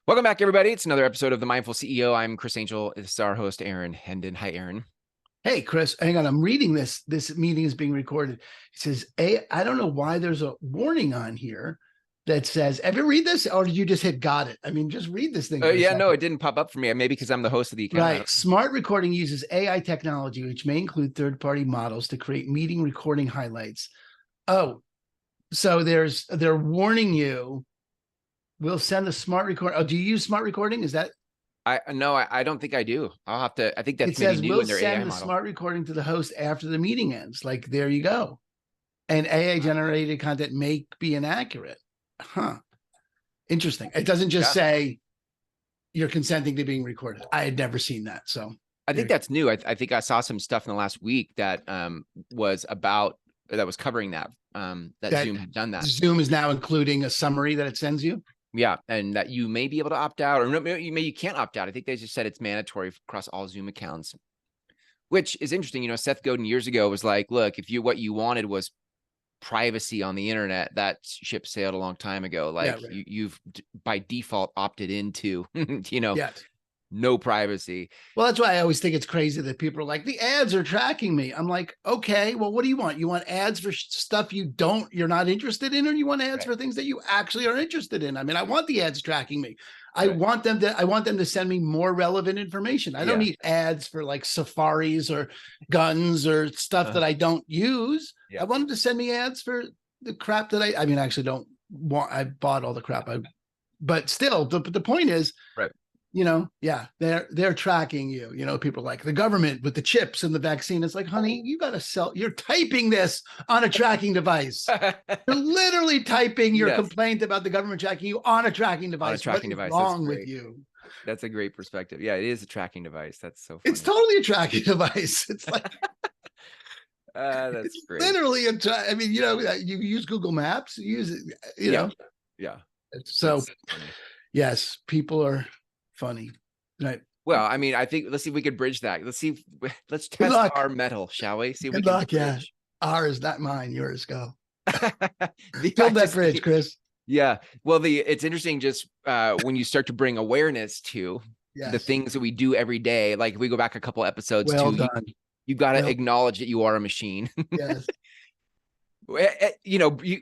Welcome back, everybody. It's another episode of The Mindful CEO. I'm Chris Angell. This is our host, Aaron Hendon. Hi, Aaron. Hey, Chris, hang on. I'm reading this. This meeting is being recorded. It says, I don't know why there's a warning on here that says, ever read this? Or did you just hit got it? I mean, just read this thing. Yeah, no, it didn't pop up for me. Maybe because I'm the host of the account. Right. Smart recording uses AI technology, which may include third-party models to create meeting recording highlights. Oh, so they're warning you. We'll send the smart record. Oh, do you use smart recording? Is that? I don't think I do. I'll have to. I think that's it says new we'll in their send AI the model. Smart recording to the host after the meeting ends. Like, there you go. And AI generated content may be inaccurate. Huh. Interesting. It doesn't just say you're consenting to being recorded. I had never seen that. So I think that's new. I think I saw some stuff in the last week that was covering that. That Zoom had done that. Zoom is now including a summary that it sends you. Yeah, and that you may be able to opt out, or maybe you can't opt out. I think they just said it's mandatory across all Zoom accounts, which is interesting. You know, Seth Godin years ago was like, "Look, if what you wanted was privacy on the internet, that ship sailed a long time ago. Like, you've by default opted into, no privacy." Well, that's why I always think it's crazy that people are like, the ads are tracking me. I'm like, okay, well, what do you want? You want ads for stuff you're not interested in, or you want ads for things that you actually are interested in? I mean, I want the ads tracking me. I want them to send me more relevant information. I don't need ads for like safaris or guns or stuff that I don't use. I want them to send me ads for the crap that I actually don't want. I bought all the crap. But still, the point is, they're tracking you. People like the government with the chips and the vaccine. It's like, honey, you got to sell. You're typing this on a tracking device. You're literally typing your complaint about the government tracking you on a tracking device. On a tracking device. What's wrong with you? That's a great perspective. Yeah, it is a tracking device. That's so funny. It's totally a tracking device. It's like that's great. Literally you use Google Maps. You use it. Yeah. So yes, people are funny, right? Well, I mean, I think let's see if we could bridge that. Let's test our metal, shall we? See if we can bridge. Ours, not mine. Yours, go. Build that bridge, Chris. Yeah. Well, it's interesting just when you start to bring awareness to the things that we do every day. Like if we go back a couple episodes, you got to acknowledge that you are a machine. Yes.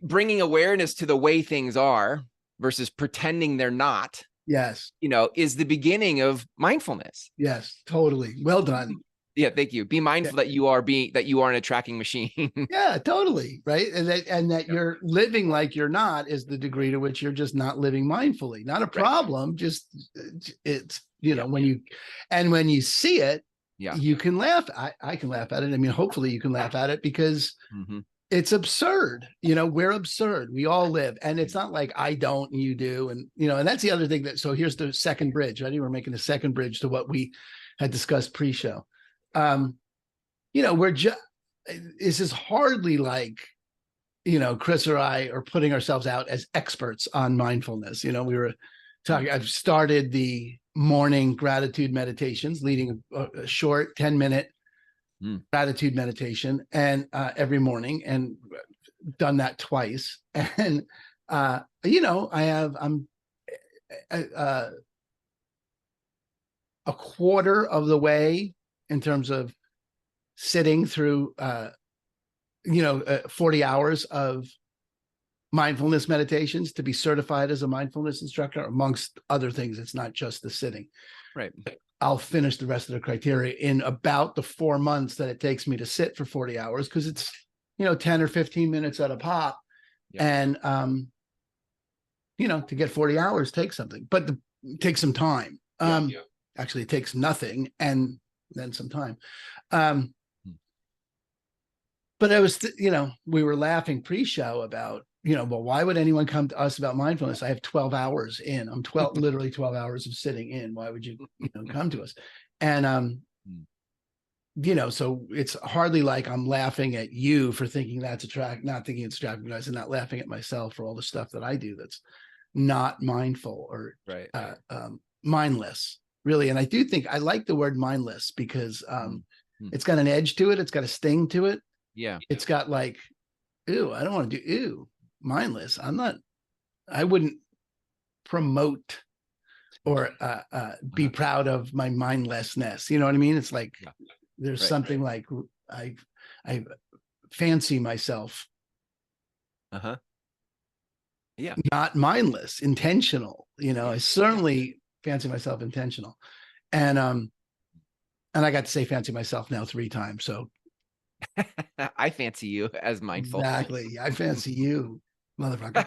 Bringing awareness to the way things are versus pretending they're not. Yes. Is the beginning of mindfulness. Yes, totally. Well done. Yeah, thank you. Be mindful that you aren't a tracking machine. Yeah, totally. Right. And that you're living like you're not is the degree to which you're just not living mindfully. Not a problem. Just it's, when you see it, you can laugh. I can laugh at it. I mean, hopefully you can laugh at it because it's absurd. We're absurd. We all live. And it's not like I don't and you do. And, and that's the other thing so here's the second bridge. Ready? We're making a second bridge to what we had discussed pre-show. This is hardly like, Chris or I are putting ourselves out as experts on mindfulness. We were talking, I've started the morning gratitude meditations, leading a short 10-minute gratitude meditation and every morning, and done that twice. And I'm a quarter of the way in terms of sitting through 40 hours of mindfulness meditations to be certified as a mindfulness instructor, amongst other things. It's not just the sitting. Right. I'll finish the rest of the criteria in about the 4 months that it takes me to sit for 40 hours, because it's, 10 or 15 minutes at a pop. Yeah. And, to get 40 hours takes something, but it takes some time. Actually, it takes nothing and then some time. But I was, we were laughing pre-show about, well, why would anyone come to us about mindfulness? I have 12 hours in. I'm literally 12 hours of sitting in. Why would you, come to us? And, so it's hardly like I'm laughing at you for thinking that's not thinking it's attractive, guys, and not laughing at myself for all the stuff that I do that's not mindful or mindless, really. And I do think I like the word mindless because it's got an edge to it. It's got a sting to it. Yeah. It's got like, ew, I don't want to do mindless. I wouldn't promote or be proud of my mindlessness. You know what I mean? It's like, there's something like I fancy myself. Yeah. Not mindless, intentional. I certainly fancy myself intentional. And I got to say fancy myself now 3 times. So I fancy you as mindful. Exactly. I fancy you, motherfucker.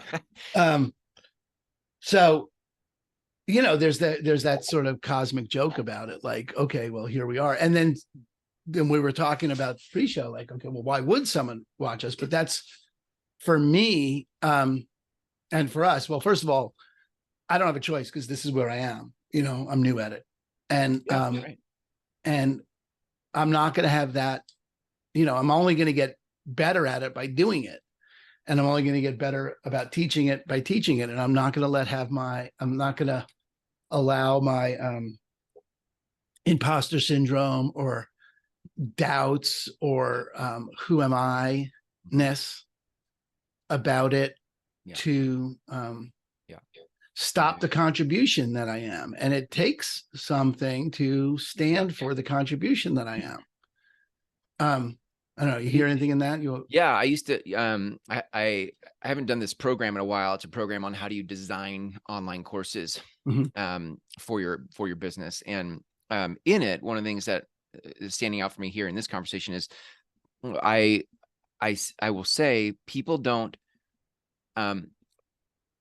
So, there's that sort of cosmic joke about it. Like, okay, well, here we are. And then we were talking about pre-show, like, okay, well, why would someone watch us? But that's for me, and for us. Well, first of all, I don't have a choice because this is where I am. I'm new at it. And and I'm not going to have that, I'm only going to get better at it by doing it. And I'm only going to get better about teaching it by teaching it. And I'm not going to I'm not going to allow my imposter syndrome or doubts or who am I-ness about it to stop the contribution that I am. And it takes something to stand for the contribution that I am. I don't know. You hear anything in that? I used to, I haven't done this program in a while. It's a program on how do you design online courses for your business. And in it, one of the things that is standing out for me here in this conversation is I will say people don't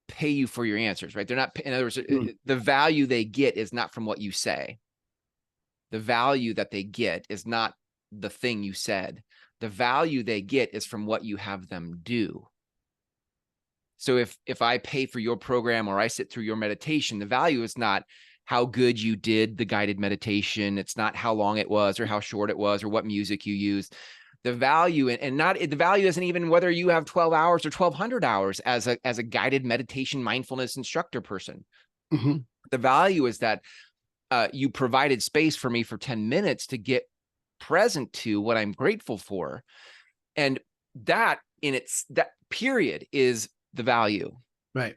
pay you for your answers, right? They're not, in other words, the value they get is not from what you say. The value that they get is not the thing you said. The value they get is from what you have them do. So if I pay for your program or I sit through your meditation, the value is not how good you did the guided meditation. It's not how long it was or how short it was or what music you used. The value the value isn't even whether you have 12 hours or 1,200 hours as a guided meditation mindfulness instructor person. The value is that you provided space for me for 10 minutes to get present to what I'm grateful for. And that period is the value. Right.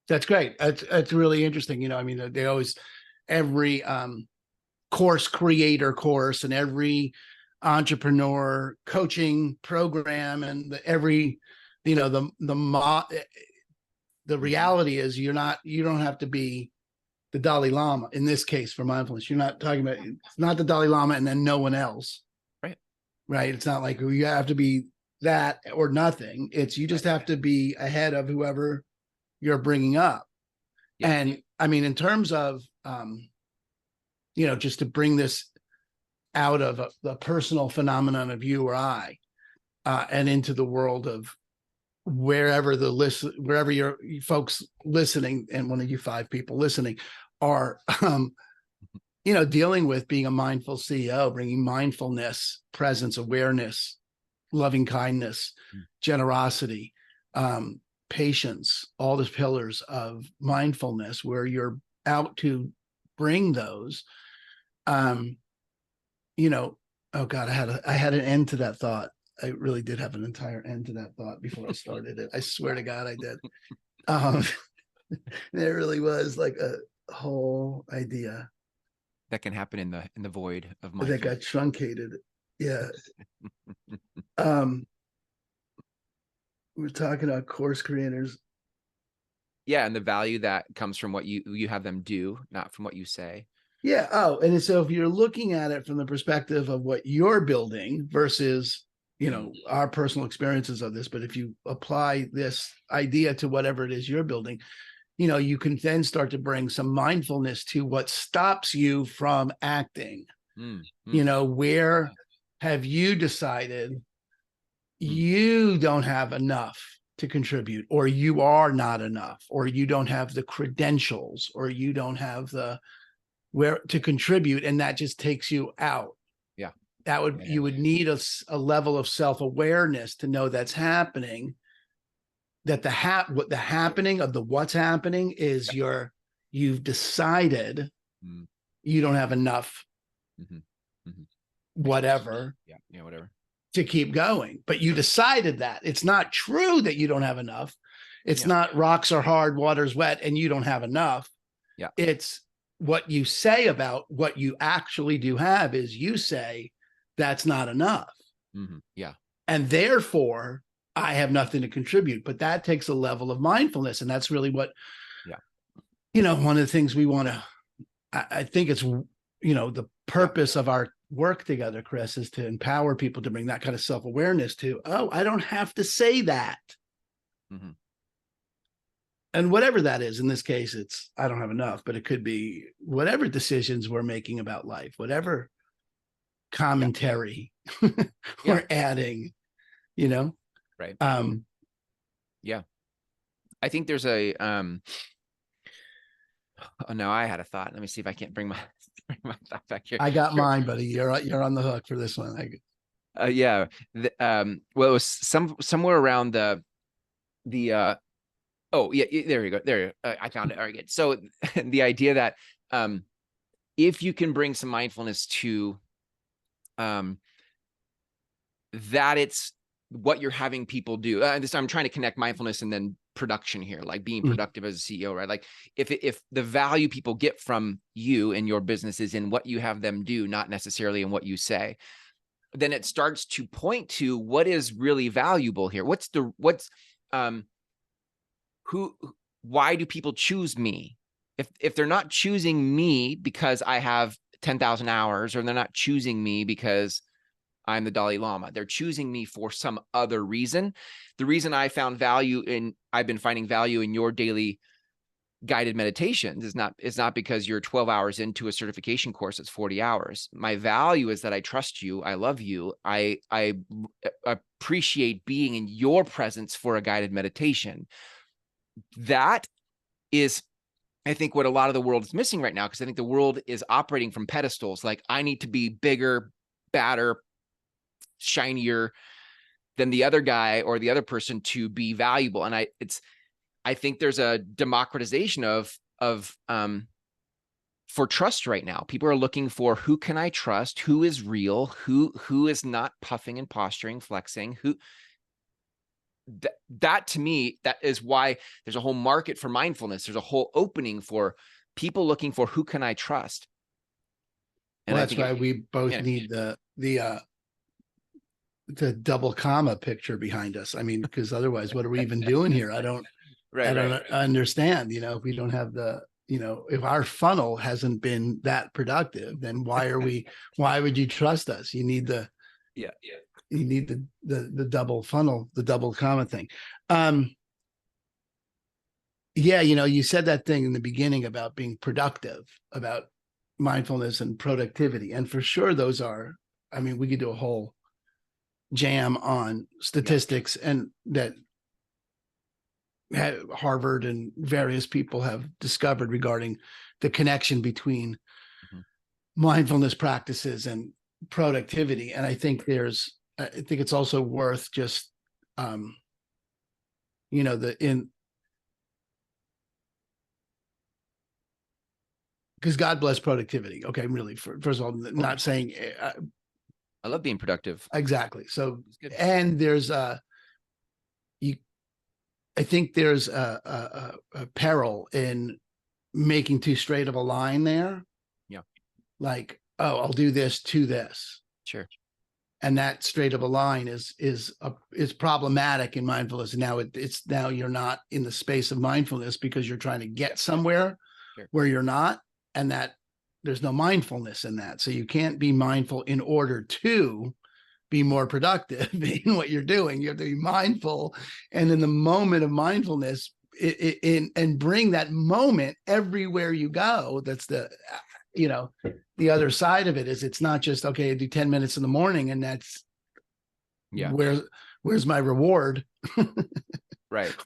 That's great. That's really interesting. I mean, they always, every course creator course and every entrepreneur coaching program and every, the reality is you don't have to be the Dalai Lama in this case for mindfulness. You're not talking about, it's not the Dalai Lama and then no one else. Right. It's not like you have to be that or nothing. It's you just have to be ahead of whoever you're bringing up. And I mean, in terms of, just to bring this out of the personal phenomenon of you or I, and into the world of wherever your folks listening, and one of you 5 people listening are, dealing with being a mindful CEO, bringing mindfulness, presence, awareness, loving kindness, generosity, patience, all the pillars of mindfulness, where you're out to bring those, oh God, I had an end to that thought. I really did have an entire end to that thought before I started it. I swear to God, I did. There really was like a whole idea that can happen in the void of mindfulness that got truncated. Yeah. We're talking about course creators. Yeah, and the value that comes from what you have them do, not from what you say. Yeah. Oh, and so if you're looking at it from the perspective of what you're building versus, our personal experiences of this, but if you apply this idea to whatever it is you're building, you can then start to bring some mindfulness to what stops you from acting. Where have you decided you don't have enough to contribute, or you are not enough, or you don't have the credentials, or you don't have the where to contribute, and that just takes you out. You would need a level of self-awareness to know that's happening, that what's happening is you've decided you don't have enough whatever to keep going, but you decided that. It's not true that you don't have enough. It's not rocks are hard, water's wet, and you don't have enough. Yeah. It's what you say about what you actually do have is you say that's not enough. Yeah. And therefore I have nothing to contribute. But that takes a level of mindfulness. And that's really what, one of the things we want to, I think it's, the purpose of our work together, Chris, is to empower people to bring that kind of self-awareness to, I don't have to say that. And whatever that is, in this case, it's, I don't have enough, but it could be whatever decisions we're making about life, whatever commentary we're adding, Right. Yeah. I think there's a, oh no, I had a thought. Let me see if I can't bring my thought back here. I got mine, buddy. You're on the hook for this one. Yeah. Well, it was somewhere around oh yeah, there you go. There, I found it. All right, good. So the idea that if you can bring some mindfulness to that, it's what you're having people do. I'm trying to connect mindfulness and then production here, like being productive as a CEO, right? Like if the value people get from you and your business is in what you have them do, not necessarily in what you say, then it starts to point to what is really valuable here. Why do people choose me? If they're not choosing me because I have 10,000 hours, or they're not choosing me because I'm the Dalai Lama, they're choosing me for some other reason. The reason I've been finding value in your daily guided meditations is not because you're 12 hours into a certification course that's 40 hours. My value is that I trust you. I love you. I appreciate being in your presence for a guided meditation. That is, I think, what a lot of the world is missing right now, because I think the world is operating from pedestals. Like, I need to be bigger, badder, shinier than the other guy or the other person to be valuable. And I think there's a democratization of for trust right now. People are looking for, who can I trust? Who is real? Who is not puffing and posturing, flexing? That to me, that is why there's a whole market for mindfulness. There's a whole opening for people looking for, who can I trust? And that's why we both need the double comma picture behind us. I mean, because otherwise, what are we even doing here? I don't understand. If we don't have if our funnel hasn't been that productive, then why would you trust us? You need you need the double funnel, the double comma thing. You said that thing in the beginning about being productive, about mindfulness and productivity. And for sure, those are, we could do a whole jam on statistics and that Harvard and various people have discovered regarding the connection between mindfulness practices and productivity. And I think it's also worth just, because God bless productivity. Okay. Really, first of all, not saying, I love being productive. Exactly. So, and there's I think there's a peril in making too straight of a line there. Yeah. Like, I'll do this to this. Sure. And that straight of a line is problematic in mindfulness. Now now you're not in the space of mindfulness because you're trying to get somewhere where you're not, and that there's no mindfulness in that. So you can't be mindful in order to be more productive in what you're doing. You have to be mindful, and in the moment of mindfulness, and bring that moment everywhere you go. That's the other side of it. Is it's not just, okay, I do 10 minutes in the morning and that's where's my reward? Right.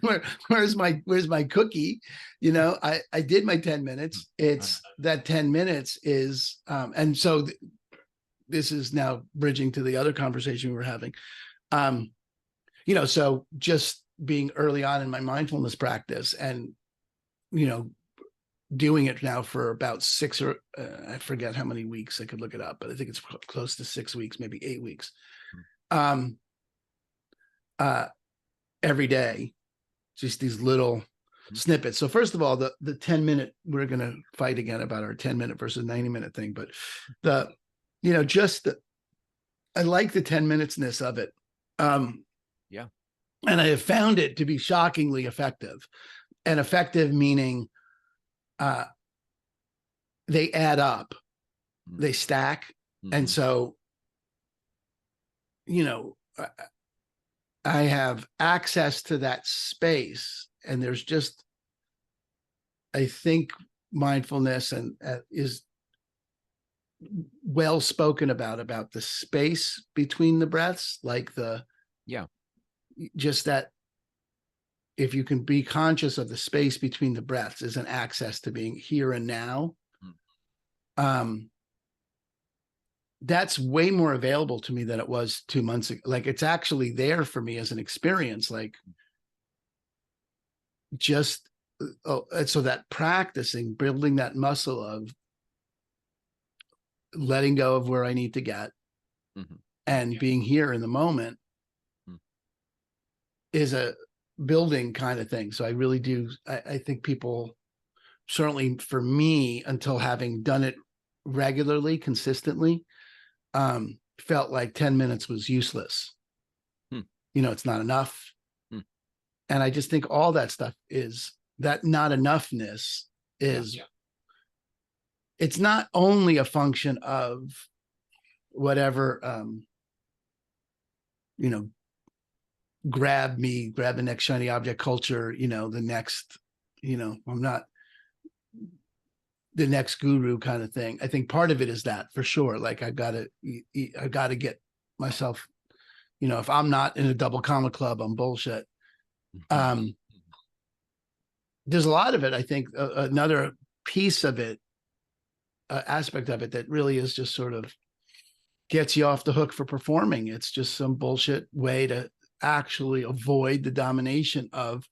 Where's my cookie? I did my 10 minutes. It's that 10 minutes is, and so this is now bridging to the other conversation we were having. So just being early on in my mindfulness practice and, doing it now for about 6 or I forget how many weeks. I could look it up, but I think it's close to 6 weeks, maybe 8 weeks. Every day, just these little snippets. So first of all, the 10-minute, we're going to fight again about our 10-minute versus 90-minute thing, but I like the 10 minutes-ness of it. And I have found it to be shockingly effective, and effective meaning they add up, they stack. And so, I have access to that space, and there's just, I think mindfulness and is well spoken about the space between the breaths, like just that if you can be conscious of the space between the breaths is an access to being here and now. That's way more available to me than it was 2 months ago. Like, it's actually there for me as an experience, like just, so that practicing, building that muscle of letting go of where I need to get and being here in the moment is a building kind of thing. So I really do. I think people, certainly for me, until having done it regularly, consistently, felt like 10 minutes was useless. It's not enough. And I just think all that stuff is that not enoughness is, it's not only a function of whatever, grab the next shiny object culture, the next, I'm not the next guru kind of thing. I think part of it is that, for sure. Like, I gotta get myself, if I'm not in a double comma club, I'm bullshit. There's a lot of it. I think another piece of it, aspect of it, that really is just sort of gets you off the hook for performing. It's just some bullshit way to actually avoid the domination of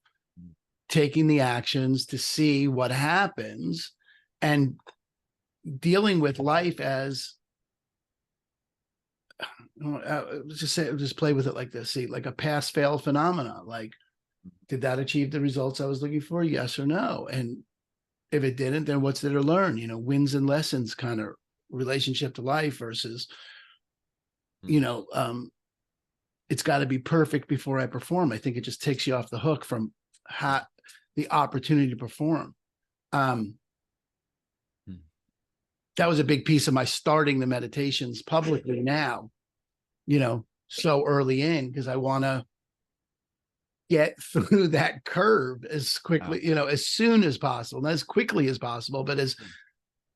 taking the actions to see what happens and dealing with life as, just play with it like this. See, like a pass fail phenomena. Like, did that achieve the results I was looking for? Yes or no? And if it didn't, then what's there to learn? Wins and lessons kind of relationship to life versus, it's got to be perfect before I perform. I think it just takes you off the hook from the opportunity to perform. That was a big piece of my starting the meditations publicly now, so early in, because I want to get through that curve as quickly, as soon as possible, not as quickly as possible, but as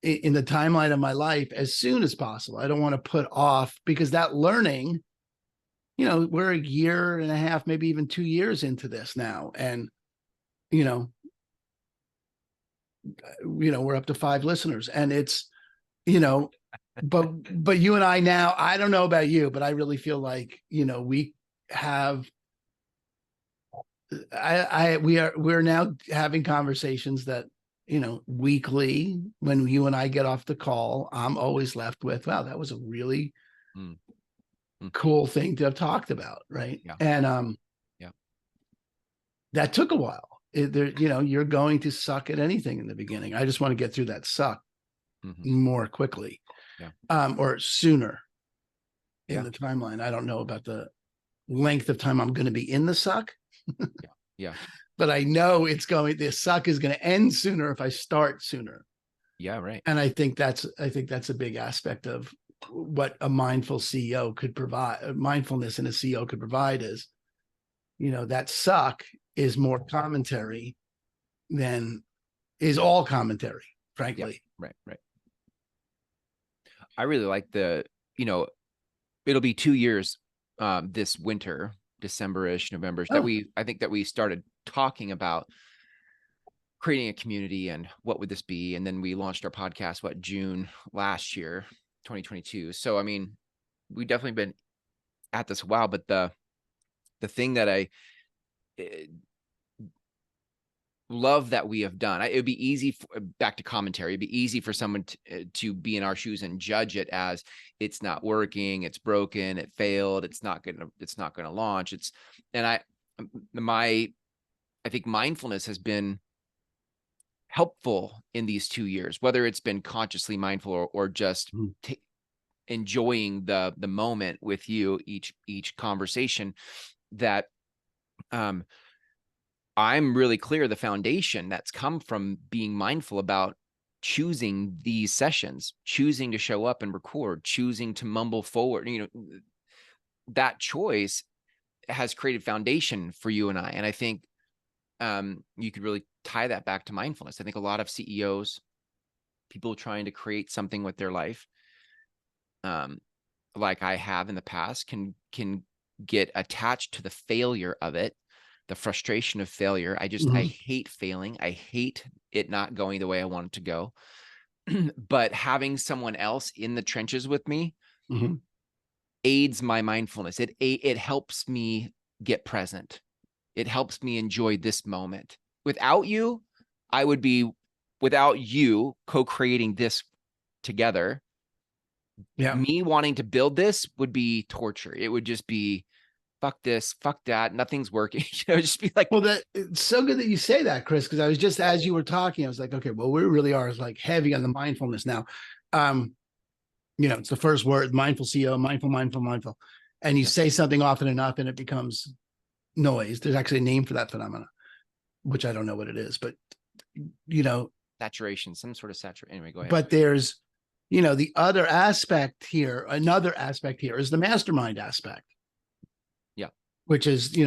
in the timeline of my life, as soon as possible. I don't want to put off, because that learning, we're a year and a half, maybe even 2 years into this now. And, we're up to 5 listeners, and it's, but you and I now, I don't know about you, but I really feel like, we have, we're now having conversations that, weekly, when you and I get off the call, I'm always left with, wow, that was a really cool thing to have talked about. Right. And, that took a while. You're going to suck at anything in the beginning. I just want to get through that suck more quickly, or sooner in the timeline. I don't know about the length of time I'm going to be in the suck. But I know the suck is going to end sooner if I start sooner. And I think that's a big aspect of what a mindful CEO could provide. Mindfulness in a CEO could provide is, that suck is more commentary than is all commentary, frankly. Right. I really like it'll be 2 years this winter, December-ish, November-ish, I think that we started talking about creating a community and what would this be. And then we launched our podcast, June last year, 2022. So, I mean, we've definitely been at this a while, but the thing that I love that we have done, it would be easy, back to commentary, it'd be easy for someone to be in our shoes and judge it as it's not working, it's broken, it failed, it's not going to launch. I think mindfulness has been helpful in these 2 years, whether it's been consciously mindful or just enjoying the moment with you, each conversation, that I'm really clear the foundation that's come from being mindful about choosing these sessions, choosing to show up and record, choosing to mumble forward, that choice has created foundation for you and I. And I think you could really tie that back to mindfulness. I think a lot of CEOs, people trying to create something with their life, like I have in the past, can get attached to the failure of it, the frustration of failure. I hate failing. I hate it not going the way I want it to go. But having someone else in the trenches with me aids my mindfulness. It helps me get present. It helps me enjoy this moment. Without you, without you co-creating this together, me wanting to build this would be torture. It would just be, fuck this, fuck that, nothing's working. Just be like, well, it's so good that you say that, Chris, because I was just, as you were talking, I was like, okay, well, we really are like heavy on the mindfulness now. It's the first word, mindful CEO, mindful. And you say something often enough and it becomes noise. There's actually a name for that phenomenon, which I don't know what it is, but saturation, some sort of saturation. Anyway, go ahead. But there's, the other aspect here, another aspect here is the mastermind aspect. Yeah. Which is,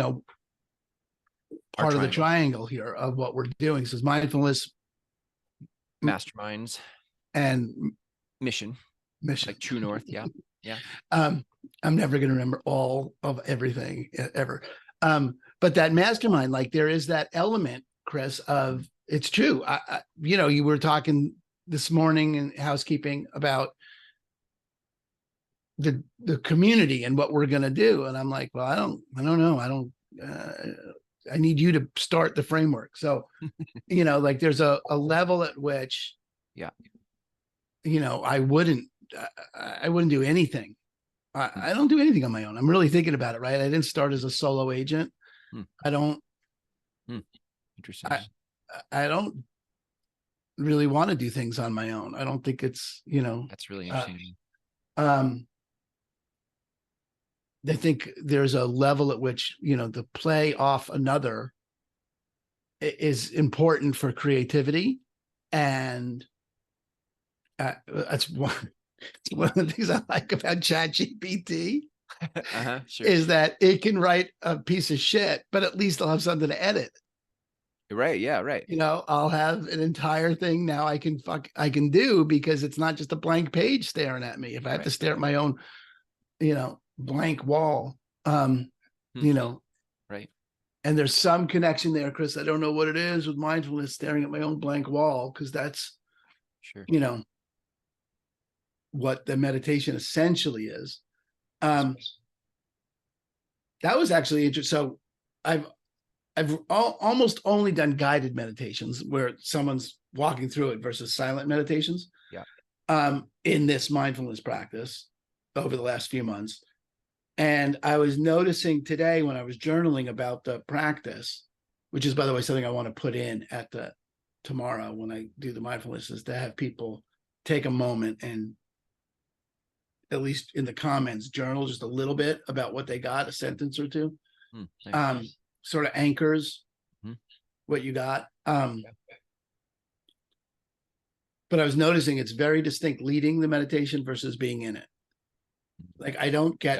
part of the triangle here of what we're doing. So it's mindfulness, masterminds, and mission, like true north. Yeah. Yeah. I'm never going to remember all of everything ever. But that mastermind, like there is that element, Chris, of it's true. You were talking this morning in housekeeping about the community and what we're going to do. And I'm like, well, I don't know. I need you to start the framework. So, like there's a level at which, I wouldn't do anything. I don't do anything on my own. I'm really thinking about it, right? I didn't start as a solo agent. I don't. Interesting. I don't really want to do things on my own. I don't think it's, that's really interesting. I think there's a level at which, the play off another is important for creativity. And that's one of the things I like about ChatGPT sure. is that it can write a piece of shit, but at least I'll have something to edit. Right. Yeah. Right. I'll have an entire thing now I can do, because it's not just a blank page staring at me. If I have to stare at my own, blank wall, right. And there's some connection there, Chris. I don't know what it is with mindfulness, staring at my own blank wall, because that's, sure, what the meditation essentially is. That was actually interesting. So I've almost only done guided meditations where someone's walking through it versus silent meditations. Yeah. In this mindfulness practice over the last few months. And I was noticing today when I was journaling about the practice, which is, by the way, something I want to put in at tomorrow when I do the mindfulness, is to have people take a moment and, at least in the comments, journal just a little bit about what they got, a sentence or two. Nice. Sort of anchors what you got. But I was noticing it's very distinct leading the meditation versus being in it. Like I don't get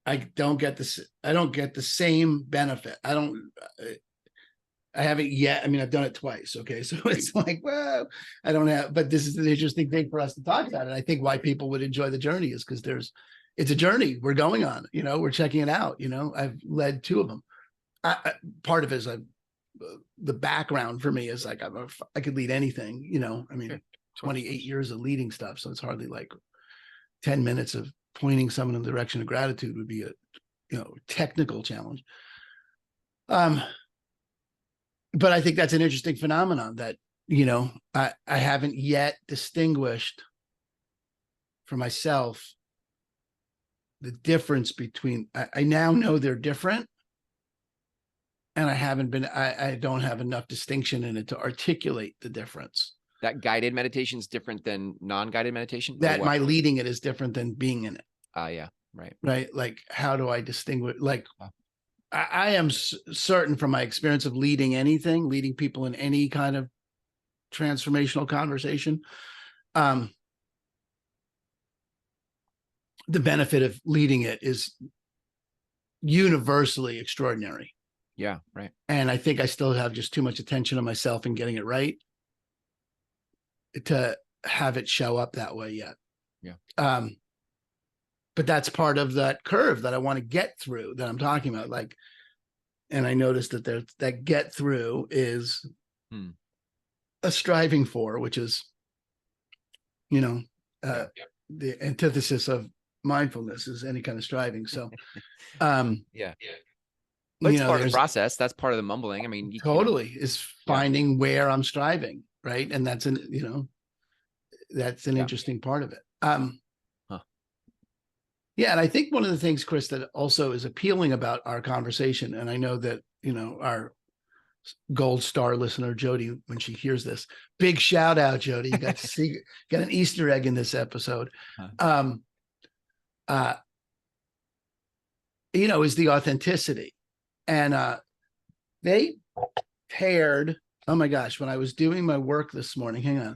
I don't get the same benefit. I haven't yet. I mean, I've done it twice. Okay. So it's like, well, I don't have, but this is an interesting thing for us to talk about. And I think why people would enjoy the journey is because it's a journey we're going on, we're checking it out. I've led 2 of them. Part of it is the background for me is like, I could lead anything, I mean, 28 years of leading stuff. So it's hardly like 10 minutes of pointing someone in the direction of gratitude would be a, technical challenge. But I think that's an interesting phenomenon that, I haven't yet distinguished for myself the difference between, I now know they're different, And I don't have enough distinction in it to articulate the difference. That guided meditation is different than non-guided meditation? That my leading it is different than being in it. Yeah, right. Right. Like, how do I distinguish? Like, I am certain from my experience of leading people in any kind of transformational conversation, the benefit of leading it is universally extraordinary. Yeah, right. And I think I still have just too much attention on myself and getting it right to have it show up that way yet. Yeah. But that's part of that curve that I want to get through that I'm talking about. Like, and I noticed that that get through is a striving for, which is, the antithesis of mindfulness is any kind of striving. So, yeah. But it's part of the process. That's part of the mumbling. I mean, totally is finding where I'm striving, right? And that's that's an interesting part of it. Yeah, and I think one of the things, Chris, that also is appealing about our conversation, and I know that our gold star listener Jody, when she hears this, big shout out, Jody. You got to got an Easter egg in this episode. Is the authenticity. And they paired, oh my gosh, when I was doing my work this morning, hang on.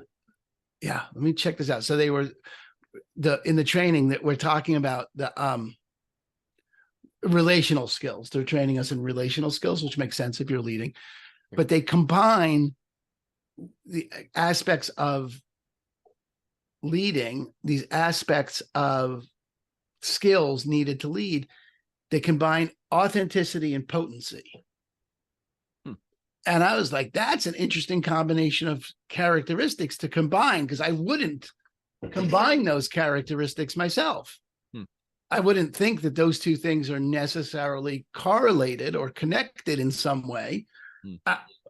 Yeah, let me check this out. So they were in the training that we're talking about the relational skills. They're training us in relational skills, which makes sense if you're leading, but they combine the aspects of leading, these aspects of skills needed to lead. They combine authenticity and potency. And I was like, that's an interesting combination of characteristics to combine, because I wouldn't combine those characteristics myself. I wouldn't think that those two things are necessarily correlated or connected in some way,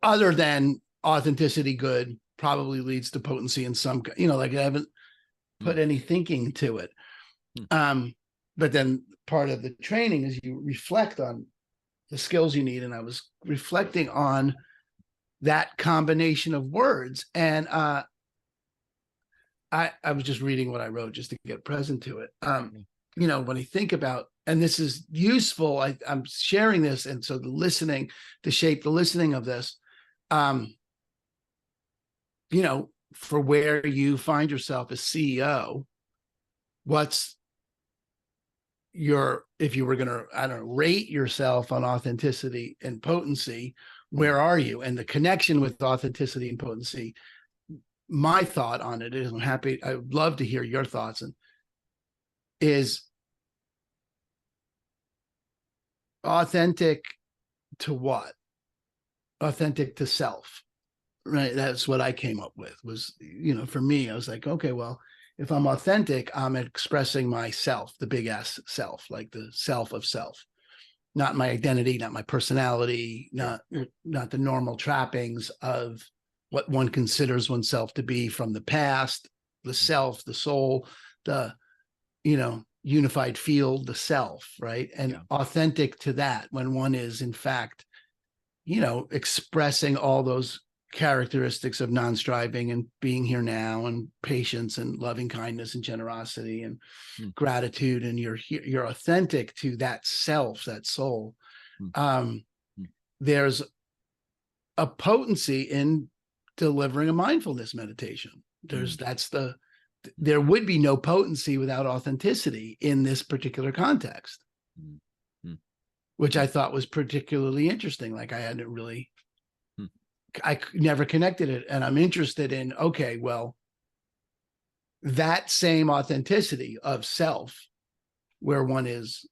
other than authenticity good probably leads to potency in some, like I haven't put any thinking to it. But then part of the training is you reflect on the skills you need. And I was reflecting on that combination of words. And I was just reading what I wrote just to get present to it. When I think about, and this is useful, I'm sharing this. And so to shape the listening of this, for where you find yourself as CEO, if you were going to, rate yourself on authenticity and potency, where are you? And the connection with authenticity and potency, my thought on it is, I would love to hear your thoughts, and is authentic to what? Authentic to self, right? That's what I came up with was, for me, I was like, okay, well, if I'm authentic, I'm expressing myself, the big S self, like the self of self, not my identity, not my personality, not the normal trappings of what one considers oneself to be from the past, the self, the soul, the, unified field, the self, right? And authentic to that, when one is in fact, expressing all those characteristics of non-striving and being here now and patience and loving kindness and generosity and gratitude, and you're authentic to that self, that soul. There's a potency in delivering a mindfulness meditation. There would be no potency without authenticity in this particular context, which I thought was particularly interesting. Like I never connected it. And I'm interested in, okay, well, that same authenticity of self, where one is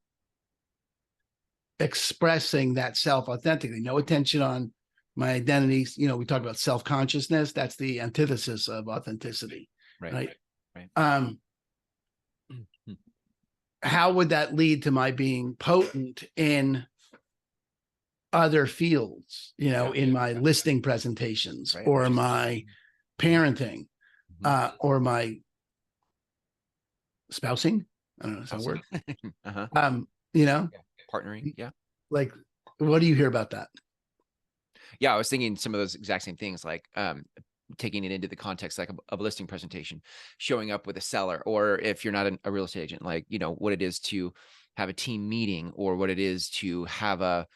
expressing that self authentically, no attention on my identities. We talk about self-consciousness. That's the antithesis of authenticity. Right. How would that lead to my being potent in other fields, in my listing presentations, or my parenting, or my spousing? I don't know, is that a word? Partnering. Yeah. Like, what do you hear about that? Yeah, I was thinking some of those exact same things, like taking it into the context like of a listing presentation, showing up with a seller, or if you're not a real estate agent, like, you know, what it is to have a team meeting, or what it is to have a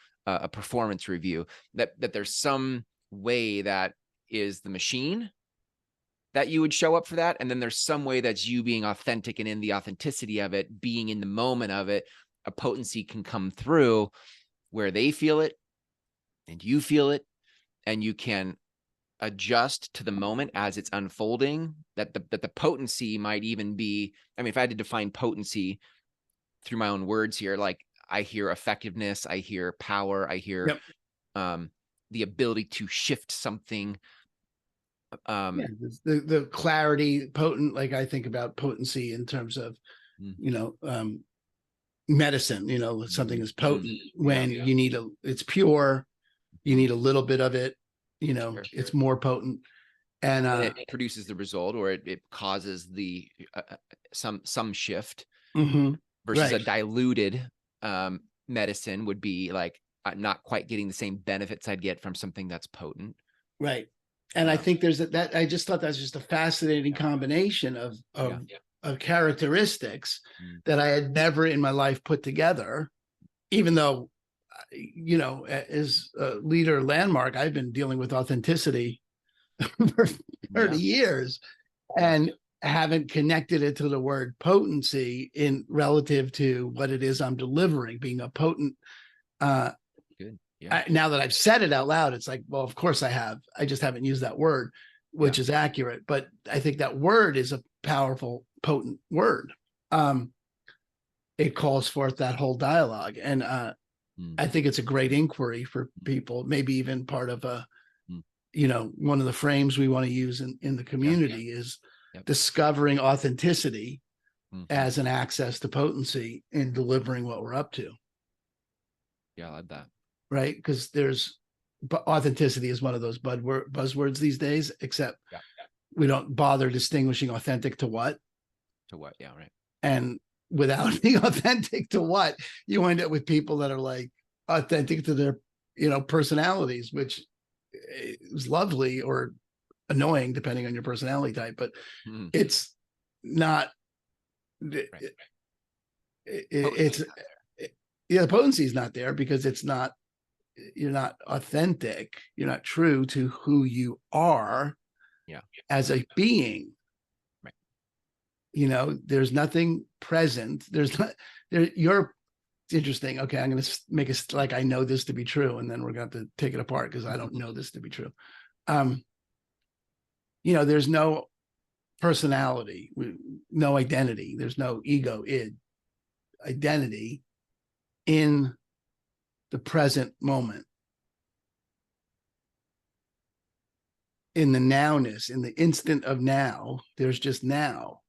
performance review, that there's some way that is the machine that you would show up for that. And then there's some way that's you being authentic, and in the authenticity of it, being in the moment of it, a potency can come through where they feel it and you feel it, and you can adjust to the moment as it's unfolding. That the potency might even be, I mean, if I had to define potency through my own words here, like I hear effectiveness, I hear power, I hear the ability to shift something. Yeah, the clarity, potent, like I think about potency in terms of, you know, medicine, you know, something is potent when you need it's pure, you need a little bit of it, you know, it's more potent. And it produces the result, or it causes the some shift versus a diluted medicine would be like not quite getting the same benefits I'd get from something that's potent. Right. And I think there's that I just thought that's just a fascinating combination of characteristics that I had never in my life put together, even though, you know, as a leader Landmark, I've been dealing with authenticity for 30 years and haven't connected it to the word potency in relative to what it is I'm delivering, being a potent. Good. Now that I've said it out loud, it's like, well, of course I have. I just haven't used that word, which is accurate. But I think that word is a powerful, potent word. It calls forth that whole dialogue. And I think it's a great inquiry for people, maybe even part of a, you know, one of the frames we want to use in the community is discovering authenticity as an access to potency in delivering what we're up to. Yeah, I like that. Right? Because authenticity is one of those buzzwords these days, except we don't bother distinguishing authentic to what. To what? Yeah, right. And without being authentic to what, you end up with people that are like authentic to their, you know, personalities, which is lovely or annoying depending on your personality type, but it's not. It's the potency is not there because it's not. You're not authentic. You're not true to who you are as a being. Right. You know, there's nothing present. There's not there. It's interesting. Okay, I'm going to make it like I know this to be true, and then we're going to have to take it apart because I don't know this to be true. You know, there's no personality, no identity. There's no ego, id, identity in the present moment, in the nowness, in the instant of now. There's just now.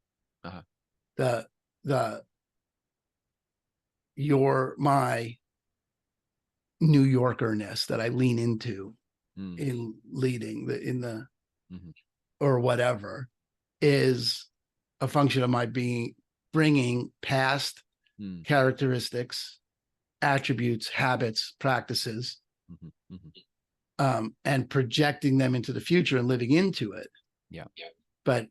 You're my New Yorkerness that I lean into in leading or whatever is a function of my being, bringing past characteristics, attributes, habits, practices, and projecting them into the future and living into it. But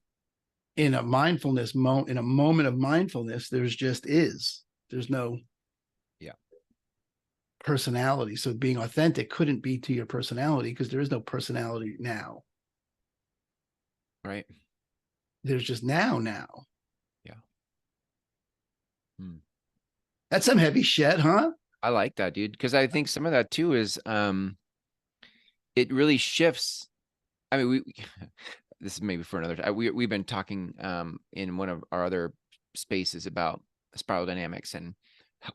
in a mindfulness moment, in a moment of mindfulness, there's no personality. So being authentic couldn't be to your personality because there is no personality now. Right. There's just now. Yeah. That's some heavy shit, huh? I like that, dude. Because I think some of that too is it really shifts. I mean, this is maybe for another time. We've been talking in one of our other spaces about spiral dynamics and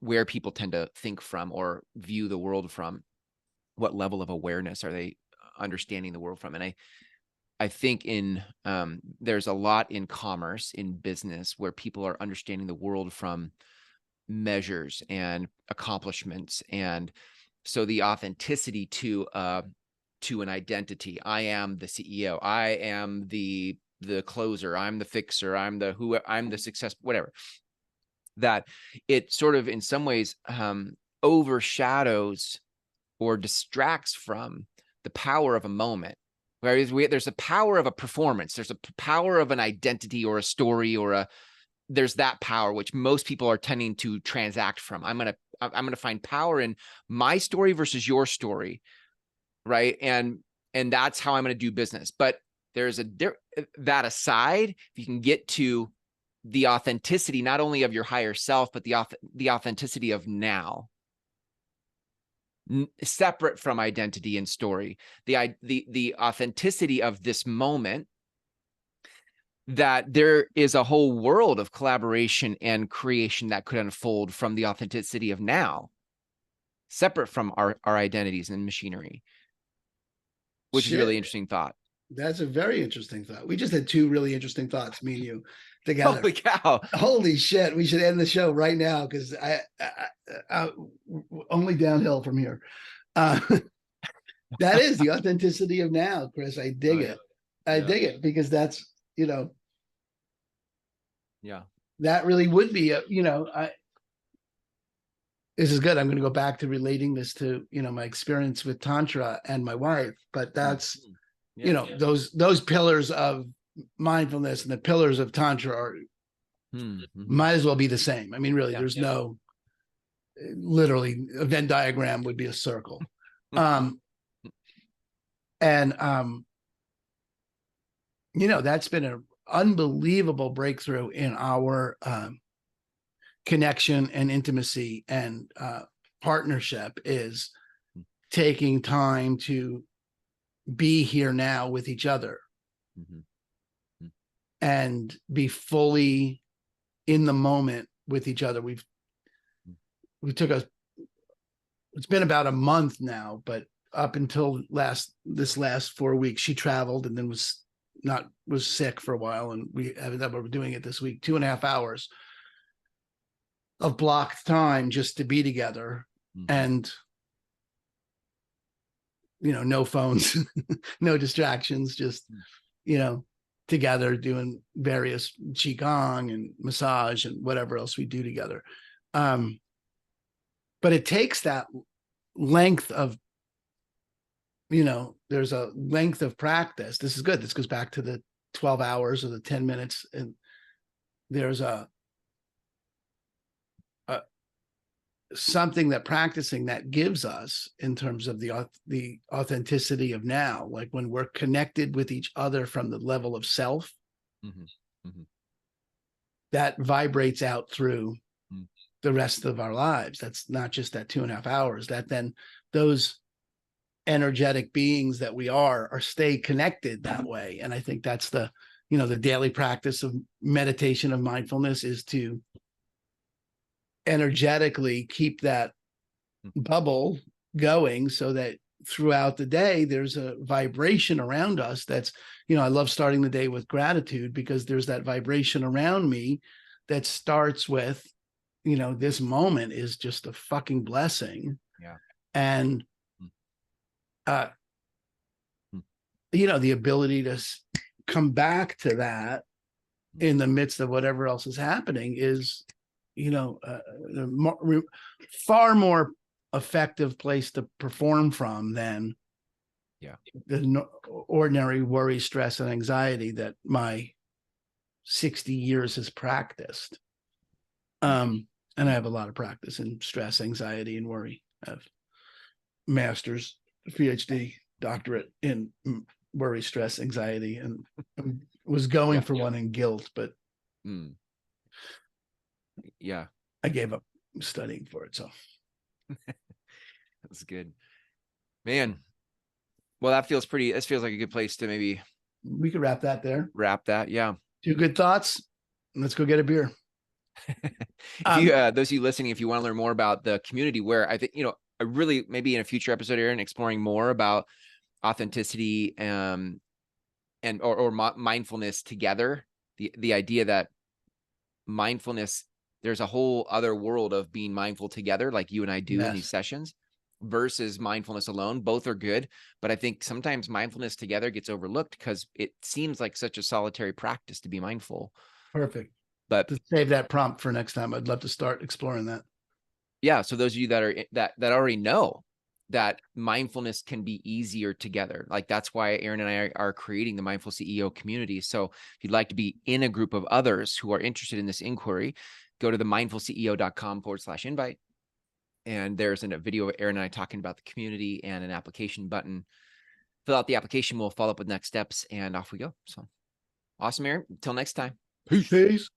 where people tend to think from or view the world from. What level of awareness are they understanding the world from? And I think there's a lot in commerce, in business, where people are understanding the world from measures and accomplishments. And so the authenticity to an identity. I am the CEO. I am the closer. I'm the fixer. I'm the success, whatever. That it sort of in some ways overshadows or distracts from the power of a moment. Whereas there's a power of a performance. There's a power of an identity or a story there's that power, which most people are tending to transact from. I'm going to find power in my story versus your story. Right. And that's how I'm going to do business. But there's that aside, if you can get to the authenticity, not only of your higher self, but the authenticity of now, separate from identity and story, the authenticity of this moment, that there is a whole world of collaboration and creation that could unfold from the authenticity of now, separate from our identities and machinery, which is a really interesting thought. That's a very interesting thought. We just had two really interesting thoughts, me and you together. Holy cow. Holy shit. We should end the show right now because I only downhill from here. That is the authenticity of now, Chris. I dig it. I dig it because that's, that really would be, this is good. I'm going to go back to relating this to, my experience with Tantra and my wife, but that's, those pillars of mindfulness and the pillars of Tantra are, might as well be the same. I mean, really, there's no, literally a Venn diagram would be a circle. That's been an unbelievable breakthrough in our connection and intimacy and partnership, is taking time to be here now with each other and be fully in the moment with each other. It's been about a month now, but up until this last 4 weeks, she traveled and then was sick for a while, and we ended up doing it this week, 2.5 hours of blocked time just to be together. And no phones, no distractions, just together doing various qigong and massage and whatever else we do together. But it takes that length of, there's a length of practice. This is good. This goes back to the 12 hours or the 10 minutes. And there's something that practicing that gives us in terms of the authenticity of now, like when we're connected with each other from the level of self, that vibrates out through the rest of our lives. That's not just that 2.5 hours, that then those energetic beings that we are stay connected that way. And I think that's the daily practice of meditation, of mindfulness, is to energetically keep that bubble going so that throughout the day there's a vibration around us that's, I love starting the day with gratitude, because there's that vibration around me that starts with, this moment is just a fucking blessing. And the ability to come back to that in the midst of whatever else is happening is, far more effective place to perform from than the ordinary worry, stress, and anxiety that my 60 years has practiced. And I have a lot of practice in stress, anxiety, and worry. I have master's, PhD, doctorate in worry, stress, anxiety, and was going for one in guilt, but I gave up studying for it. So that's good, man. Well, this feels like a good place to maybe we could wrap that there. Yeah. Two good thoughts. Let's go get a beer. Those of you listening, if you want to learn more about the community, where I think, I really, maybe in a future episode, Aaron, exploring more about authenticity or mindfulness together, the idea that mindfulness, there's a whole other world of being mindful together, like you and I do in these sessions, versus mindfulness alone. Both are good, but I think sometimes mindfulness together gets overlooked because it seems like such a solitary practice to be mindful. Perfect. But to save that prompt for next time, I'd love to start exploring that. Yeah. So those of you that already know that mindfulness can be easier together. Like that's why Aaron and I are creating the Mindful CEO community. So if you'd like to be in a group of others who are interested in this inquiry, go to the mindfulceo.com/invite. And there's a video of Aaron and I talking about the community and an application button. Fill out the application. We'll follow up with next steps and off we go. So awesome, Aaron. Until next time. Peace.